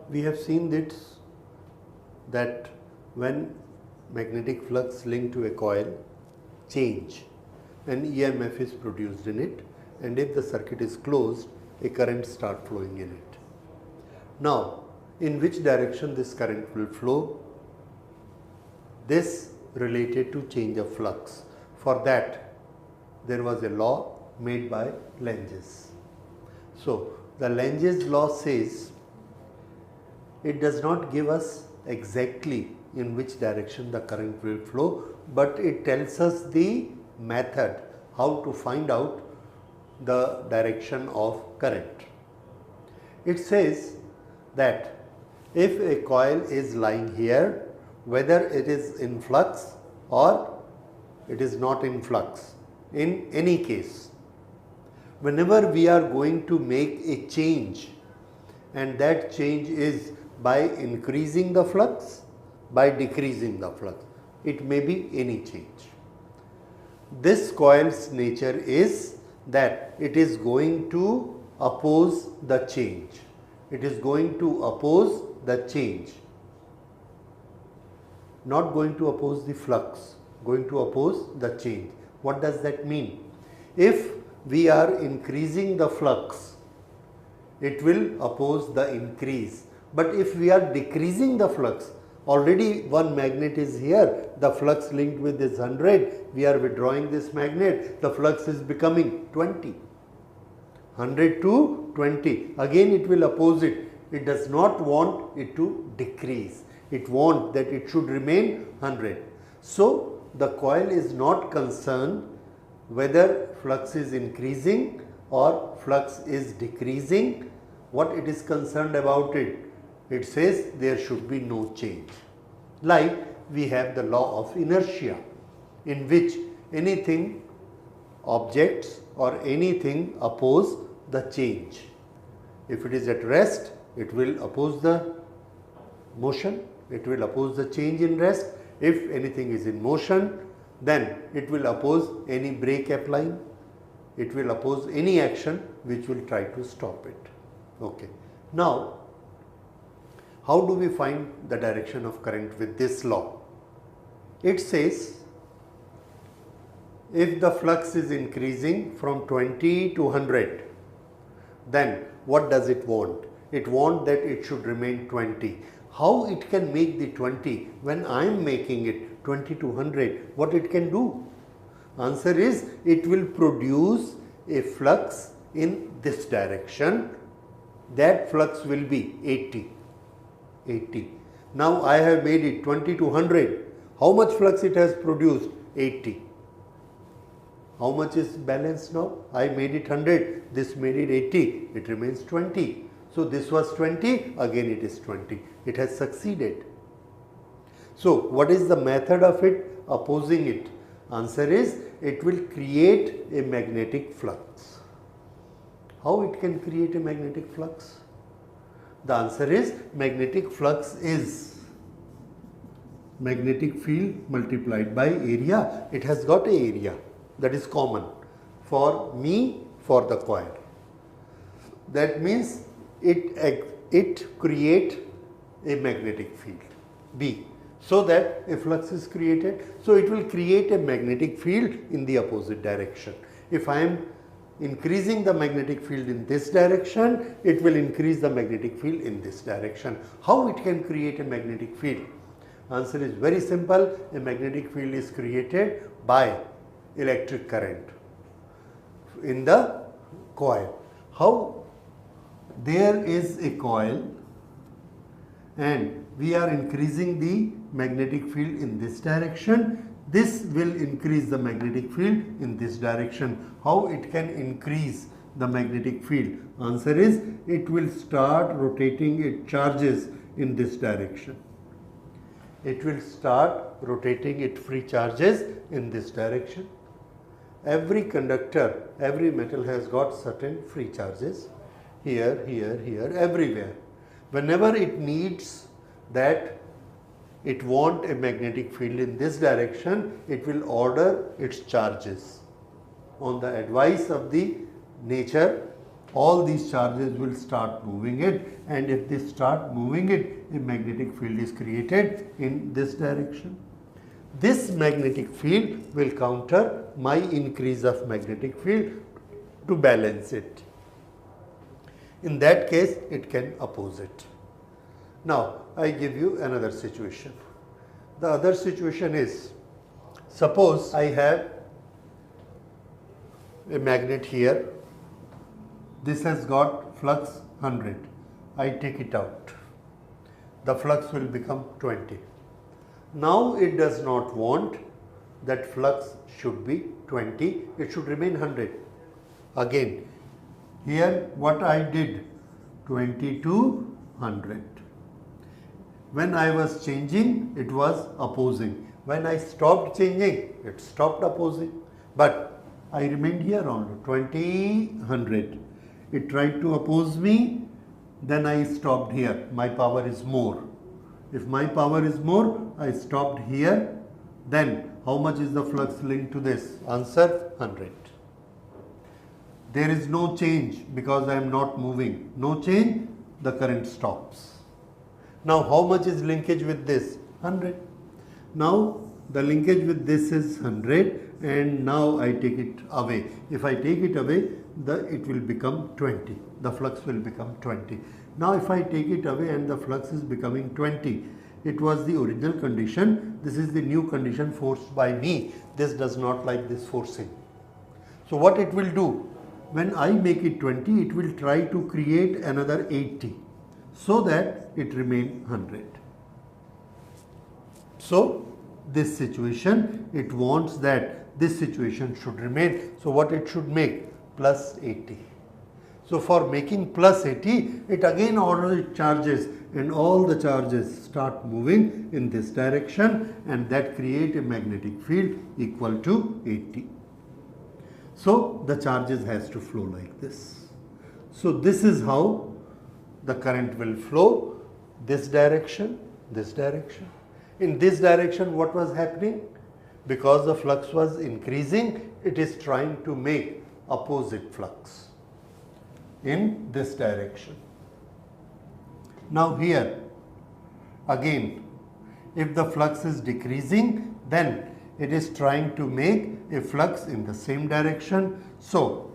we have seen this, that when magnetic flux linked to a coil change, an EMF is produced in it, and if the circuit is closed, a current start flowing in it. Now, in which direction this current will flow? This related to change of flux. For that, there was a law made by Lenz. So, the Lenz law says it does not give us exactly in which direction the current will flow, but it tells us the method how to find out the direction of current. It says that if a coil is lying here, whether it is in flux or it is not in flux, in any case, whenever we are going to make a change, and that change is by increasing the flux, by decreasing the flux, it may be any change. This coil's nature is that it is going to oppose the change. It is going to oppose the change, not going to oppose the flux, going to oppose the change. What does that mean? If we are increasing the flux, it will oppose the increase. But if we are decreasing the flux, already one magnet is here, the flux linked with is 100, we are withdrawing this magnet, the flux is becoming 20. 100 to 20, again it will oppose it. It does not want it to decrease, it wants that it should remain 100. So, the coil is not concerned whether flux is increasing or flux is decreasing. What it is concerned about it? It says there should be no change. Like we have the law of inertia, in which anything, objects or anything oppose the change. If it is at rest, it will oppose the motion, it will oppose the change in rest. If anything is in motion, then it will oppose any brake applying, it will oppose any action which will try to stop it. Okay. Now, how do we find the direction of current with this law? It says if the flux is increasing from 20 to 100, then what does it want? It wants that it should remain 20. How it can make the 20 when I am making it 20 to 100? What it can do? Answer is it will produce a flux in this direction. That flux will be 80. Now I have made it 20 to 100. How much flux it has produced? 80. How much is balanced now? I made it 100, this made it 80, it remains 20. So this was 20, again it is 20. It has succeeded. So what is the method of it opposing it? Answer is it will create a magnetic flux. How it can create a magnetic flux? The answer is magnetic flux is magnetic field multiplied by area. It has got a area that is common for me, for the coil. That means it create a magnetic field B, so that a flux is created. So it will create a magnetic field in the opposite direction. If I am increasing the magnetic field in this direction, it will increase the magnetic field in this direction. How it can create a magnetic field? Answer is very simple. A magnetic field is created by electric current in the coil. How? There is a coil and we are increasing the magnetic field in this direction. This will increase the magnetic field in this direction. How it can increase the magnetic field? Answer is it will start rotating its charges in this direction. It will start rotating its free charges in this direction. Every conductor, every metal has got certain free charges here, here, here, everywhere. Whenever it needs that it wants a magnetic field in this direction, it will order its charges on the advice of the nature all these charges will start moving it, and if they start moving it, a magnetic field is created in this direction. This magnetic field will counter my increase of magnetic field to balance it. In that case, it can oppose it. Now, I give you another situation. The other situation is, suppose I have a magnet here. This has got flux 100. I take it out. The flux will become 20. Now it does not want that flux should be 20. It should remain 100. Again, here what I did, 20 to 100. When I was changing, it was opposing. When I stopped changing, it stopped opposing. But I remained here only, 20, 100. It tried to oppose me, then I stopped here. My power is more. If my power is more, I stopped here. Then how much is the flux linked to this? Answer, 100. There is no change because I am not moving. No change, the current stops. Now how much is linkage with this? 100. Now the linkage with this is 100, and now I take it away. If I take it away, it will become 20. The flux will become 20. Now if I take it away and the flux is becoming 20, it was the original condition. This is the new condition forced by me. This does not like this forcing. So what it will do? When I make it 20, it will try to create another 80 so that it remain 100. So this situation, it wants that this situation should remain. So what it should make? Plus 80. So for making plus 80, it again orders charges, and all the charges start moving in this direction, and that create a magnetic field equal to 80. So the charges has to flow like this. So this is how the current will flow, this direction, this direction. In this direction, what was happening? Because the flux was increasing, it is trying to make opposite flux in this direction. Now here, again, if the flux is decreasing, then it is trying to make a flux in the same direction. So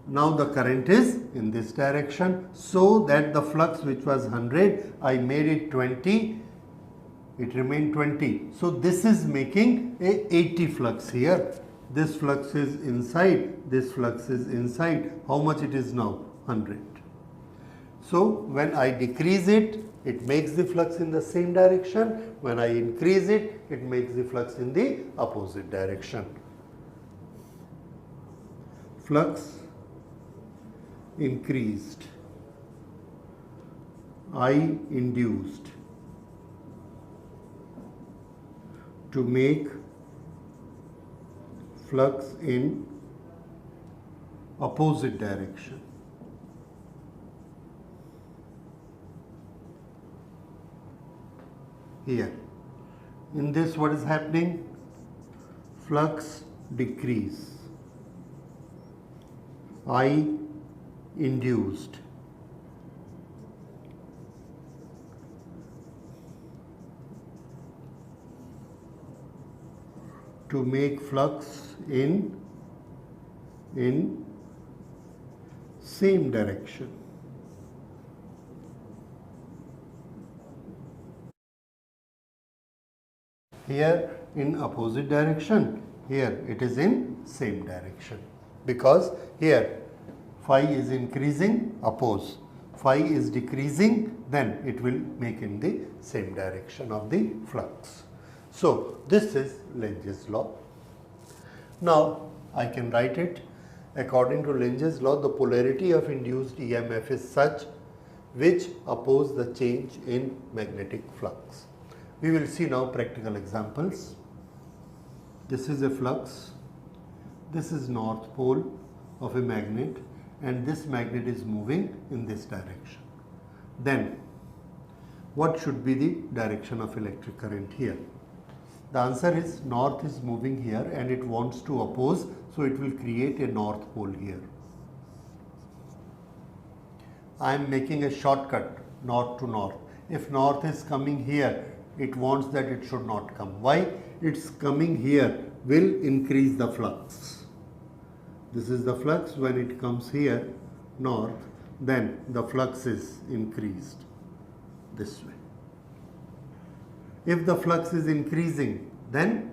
now the current is in this direction, so that the flux which was 100, I made it 20, it remained 20. So this is making a 80 flux here. This flux is inside, this flux is inside. How much it is now? 100. So when I decrease it, it makes the flux in the same direction. When I increase it, it makes the flux in the opposite direction. Flux increased, I induced to make flux in opposite direction. Here, in this what is happening? Flux decrease, I induced to make flux in same direction. Here in opposite direction, here it is in same direction, because here phi is increasing, oppose, phi is decreasing, then it will make in the same direction of the flux. So this is Lenge's law. Now I can write it. According to Lenge's law, the polarity of induced EMF is such which oppose the change in magnetic flux. We will see now practical examples. This is a flux. This is north pole of a magnet, and this magnet is moving in this direction. Then what should be the direction of electric current here? The answer is north is moving here and it wants to oppose, so it will create a north pole here. I am making a shortcut north to north. If north is coming here, it wants that it should not come. Why? It's coming here will increase the flux. This is the flux. When it comes here north, then the flux is increased this way. If the flux is increasing, then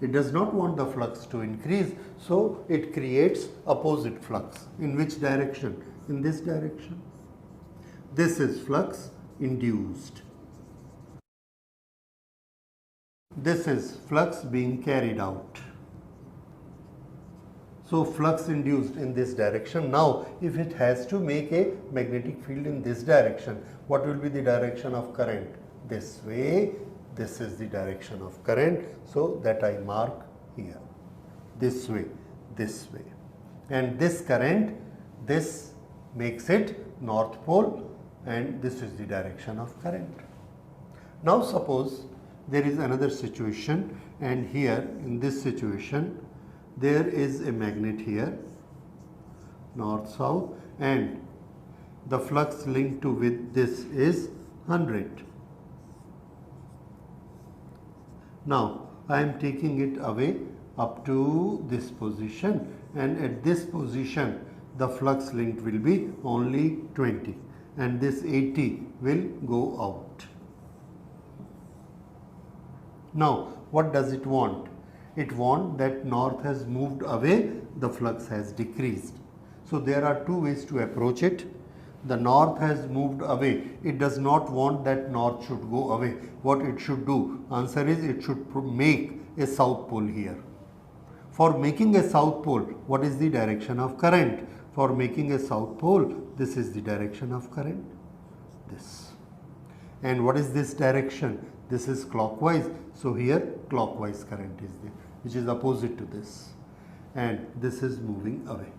it does not want the flux to increase, so it creates opposite flux. In which direction? In this direction. This is flux induced. This is flux being carried out. So flux induced in this direction. Now if it has to make a magnetic field in this direction, what will be the direction of current? This way. This is the direction of current, so that I mark here. This way, this way. And this current, this makes it north pole, and this is the direction of current. Now suppose there is another situation, and here in this situation there is a magnet here, north south, and the flux linked to with this is 100. Now I am taking it away up to this position, and at this position the flux linked will be only 20, and this 80 will go out. Now what does it want? It wants that north has moved away, the flux has decreased. So there are two ways to approach it. The north has moved away. It does not want that north should go away. What it should do? Answer is it should make a south pole here. For making a south pole, what is the direction of current? For making a south pole, this is the direction of current. This. And what is this direction? This is clockwise. So here clockwise current is there, which is opposite to this. And this is moving away.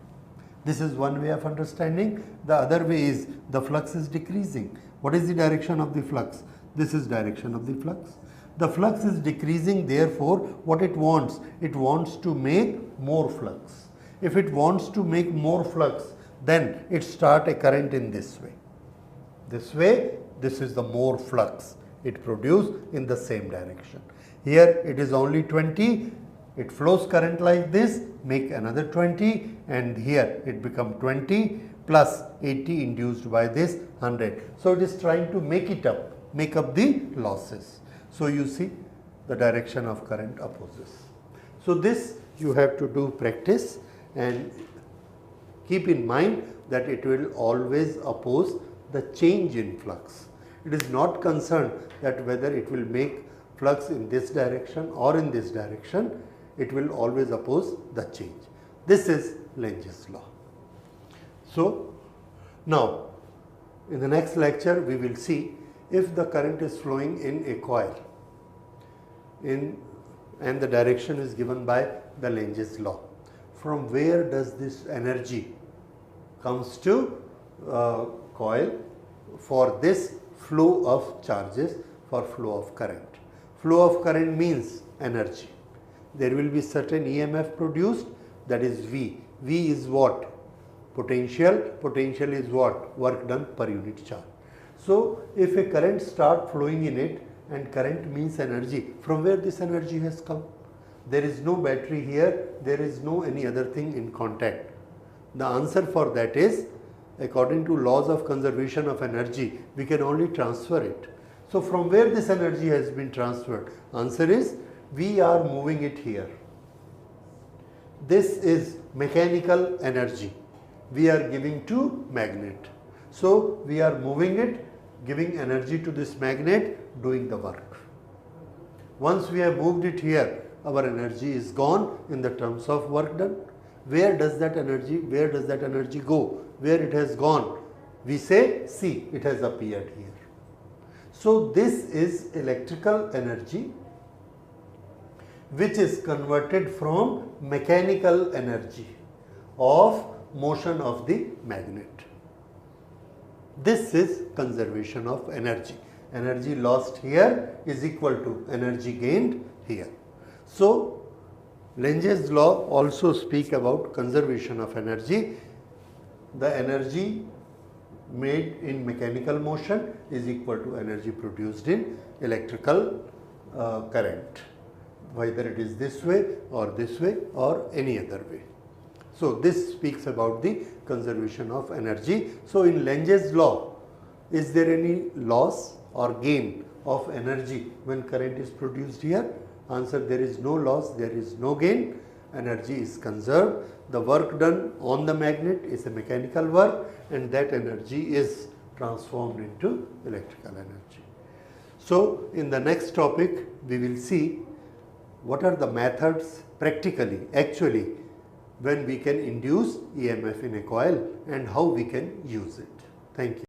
This is one way of understanding. The other way is the flux is decreasing. What is the direction of the flux? This is direction of the flux. The flux is decreasing, therefore what it wants? It wants to make more flux. If it wants to make more flux, then it starts a current in this way. This way, this is the more flux it produces in the same direction. Here it is only 20. It flows current like this, make another 20, and here it become 20 plus 80 induced by this 100. So it is trying to make it up, make up the losses. So you see the direction of current opposes. So this you have to do practice, and keep in mind that it will always oppose the change in flux. It is not concerned that whether it will make flux in this direction or in this direction. It will always oppose the change. This is Lenge's law. So now in the next lecture we will see if the current is flowing in a coil and the direction is given by the Lenge's law. From where does this energy comes to coil for this flow of charges, for flow of current. Flow of current means energy. There will be certain EMF produced, that is V. V is what? Potential. Potential is what? Work done per unit charge. So if a current starts flowing in it, and current means energy, from where this energy has come? There is no battery here, there is no any other thing in contact. The answer for that is, according to laws of conservation of energy, we can only transfer it. So from where this energy has been transferred? Answer is, we are moving it here. This is mechanical energy we are giving to magnet. So we are moving it, giving energy to this magnet, doing the work. Once we have moved it here, our energy is gone in the terms of work done. Where does that energy go? Where it has gone? We say, see, it has appeared here. So this is electrical energy which is converted from mechanical energy of motion of the magnet. This is conservation of energy. Energy lost here is equal to energy gained here. So Lenge's law also speak about conservation of energy. The energy made in mechanical motion is equal to energy produced in electrical current, whether it is this way or any other way. So this speaks about the conservation of energy. So in Lenge's law, is there any loss or gain of energy when current is produced here? Answer: there is no loss, there is no gain, energy is conserved. The work done on the magnet is a mechanical work, and that energy is transformed into electrical energy. So in the next topic we will see what are the methods practically, actually, when we can induce EMF in a coil and how we can use it. Thank you.